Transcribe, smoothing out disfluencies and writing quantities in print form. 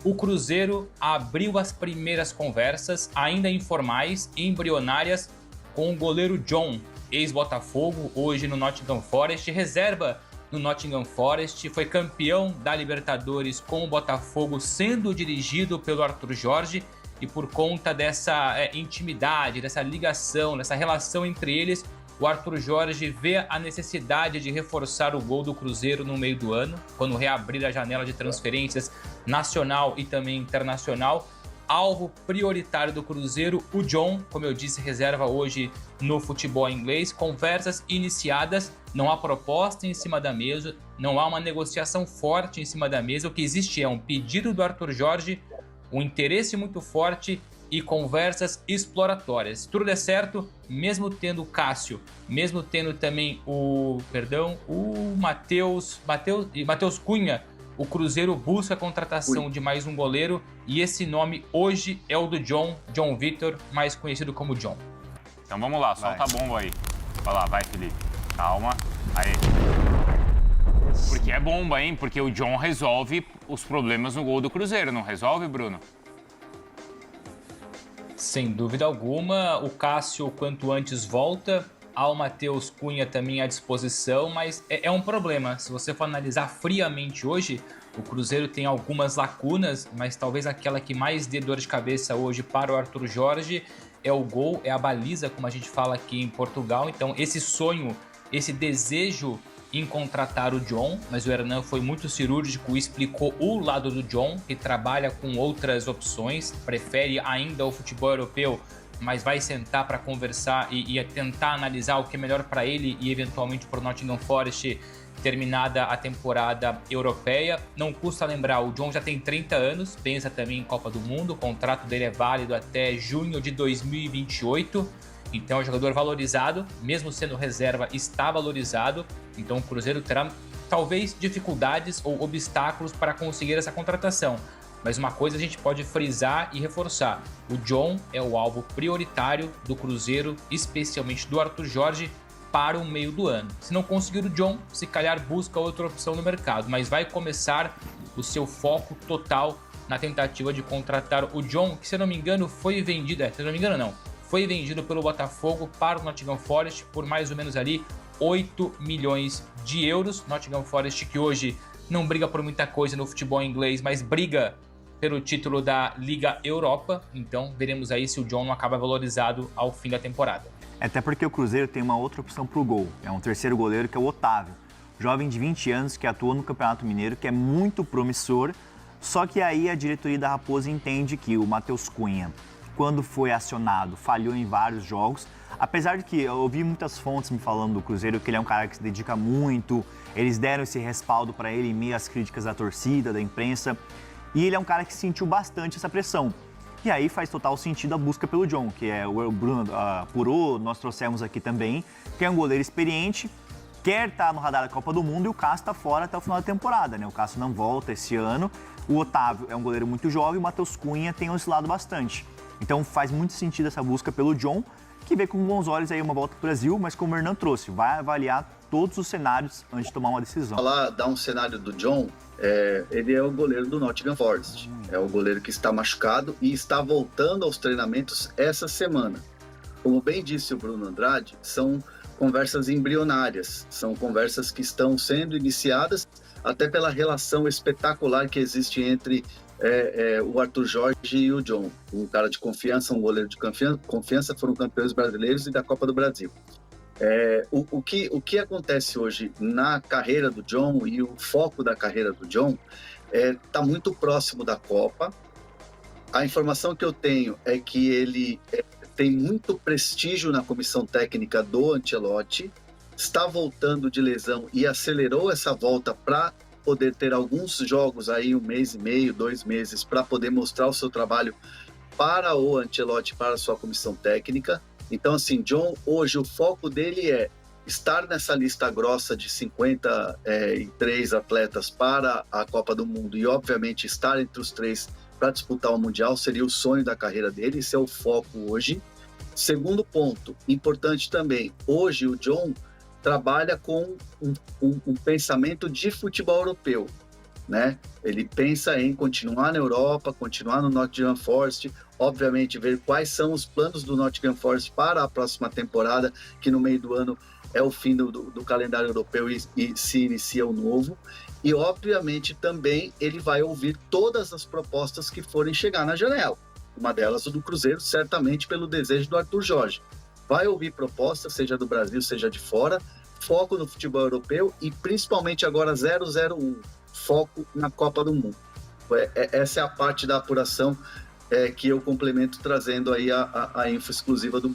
o Cruzeiro abriu as primeiras conversas, ainda informais e embrionárias, com o goleiro John, ex-Botafogo, hoje no Nottingham Forest, reserva no Nottingham Forest, foi campeão da Libertadores com o Botafogo, sendo dirigido pelo Arthur Jorge, e por conta dessa intimidade, dessa ligação, dessa relação entre eles, o Arthur Jorge vê a necessidade de reforçar o gol do Cruzeiro no meio do ano, quando reabrir a janela de transferências nacional e também internacional. Alvo prioritário do Cruzeiro, o John, como eu disse, reserva hoje no futebol inglês. Conversas iniciadas, não há proposta em cima da mesa, não há uma negociação forte em cima da mesa. O que existe é um pedido do Arthur Jorge, um interesse muito forte e conversas exploratórias. Se tudo der certo, mesmo tendo o Cássio, mesmo tendo também o Matheus Cunha, o Cruzeiro busca a contratação de mais um goleiro, e esse nome hoje é o do John Vitor, mais conhecido como John. Então vamos lá, solta a bomba aí. Vai lá, vai, Felipe. Calma. Aí. Porque é bomba, hein? Porque o John resolve os problemas no gol do Cruzeiro, não resolve, Bruno? Sem dúvida alguma, o Cássio quanto antes volta, há o Matheus Cunha também à disposição, mas é um problema. Se você for analisar friamente hoje, o Cruzeiro tem algumas lacunas, mas talvez aquela que mais dê dor de cabeça hoje para o Arthur Jorge é o gol, é a baliza, como a gente fala aqui em Portugal. Então esse sonho, esse desejo em contratar o John, mas o Hernan foi muito cirúrgico e explicou o lado do John, que trabalha com outras opções, prefere ainda o futebol europeu, mas vai sentar para conversar e tentar analisar o que é melhor para ele e eventualmente para o Nottingham Forest terminada a temporada europeia. Não custa lembrar, o John já tem 30 anos, pensa também em Copa do Mundo, o contrato dele é válido até junho de 2028, então é um jogador valorizado, mesmo sendo reserva, está valorizado. Então o Cruzeiro terá talvez dificuldades ou obstáculos para conseguir essa contratação. Mas uma coisa a gente pode frisar e reforçar: o John é o alvo prioritário do Cruzeiro, especialmente do Arthur Jorge, para o meio do ano. Se não conseguir o John, se calhar busca outra opção no mercado, mas vai começar o seu foco total na tentativa de contratar o John, que, se eu não me engano, foi vendido, foi vendido pelo Botafogo para o Nottingham Forest por mais ou menos ali 8 milhões de euros. Nottingham Forest que hoje não briga por muita coisa no futebol inglês, mas briga pelo título da Liga Europa. Então veremos aí se o John não acaba valorizado ao fim da temporada. Até porque o Cruzeiro tem uma outra opção para o gol. É um terceiro goleiro, que é o Otávio. Jovem de 20 anos que atua no Campeonato Mineiro, que é muito promissor. Só que aí a diretoria da Raposa entende que o Matheus Cunha, quando foi acionado, falhou em vários jogos. Apesar de que eu ouvi muitas fontes me falando do Cruzeiro que ele é um cara que se dedica muito, eles deram esse respaldo para ele em meio às críticas da torcida, da imprensa, e ele é um cara que sentiu bastante essa pressão. E aí faz total sentido a busca pelo John, que é o Bruno apurou, nós trouxemos aqui também, que é um goleiro experiente, quer estar no radar da Copa do Mundo, e o Cássio está fora até o final da temporada, né? O Cássio não volta esse ano, o Otávio é um goleiro muito jovem, o Matheus Cunha tem oscilado bastante. Então faz muito sentido essa busca pelo John, que vê com bons olhos aí uma volta para o Brasil, mas como o Hernan trouxe, vai avaliar todos os cenários antes de tomar uma decisão. Dar um cenário do John, ele é o goleiro do Nottingham Forest. É o goleiro que está machucado e está voltando aos treinamentos essa semana. Como bem disse o Bruno Andrade, são conversas embrionárias, são conversas que estão sendo iniciadas até pela relação espetacular que existe entre o Arthur Jorge e o John. Um cara de confiança, um goleiro de confiança, foram campeões brasileiros e da Copa do Brasil. O que acontece hoje na carreira do John e o foco da carreira do John está muito próximo da Copa. A informação que eu tenho é que ele tem muito prestígio na comissão técnica do Ancelotti, está voltando de lesão e acelerou essa volta para poder ter alguns jogos aí, 1 mês e meio, 2 meses, para poder mostrar o seu trabalho para o Ancelotti, para a sua comissão técnica. Então, assim, John, hoje o foco dele é estar nessa lista grossa de 53 atletas para a Copa do Mundo e, obviamente, estar entre os 3 para disputar o Mundial, seria o sonho da carreira dele, esse é o foco hoje. Segundo ponto, importante também, hoje o John trabalha com um pensamento de futebol europeu. né? Ele pensa em continuar na Europa, continuar no Nottingham Forest, obviamente ver quais são os planos do Nottingham Forest para a próxima temporada, que no meio do ano é o fim do calendário europeu e se inicia o novo. E, obviamente, também ele vai ouvir todas as propostas que forem chegar na janela. Uma delas, o do Cruzeiro, certamente pelo desejo do Arthur Jorge. Vai ouvir propostas, seja do Brasil, seja de fora, foco no futebol europeu e, principalmente agora, 001, foco na Copa do Mundo. Essa é a parte da apuração que eu complemento trazendo aí a info exclusiva do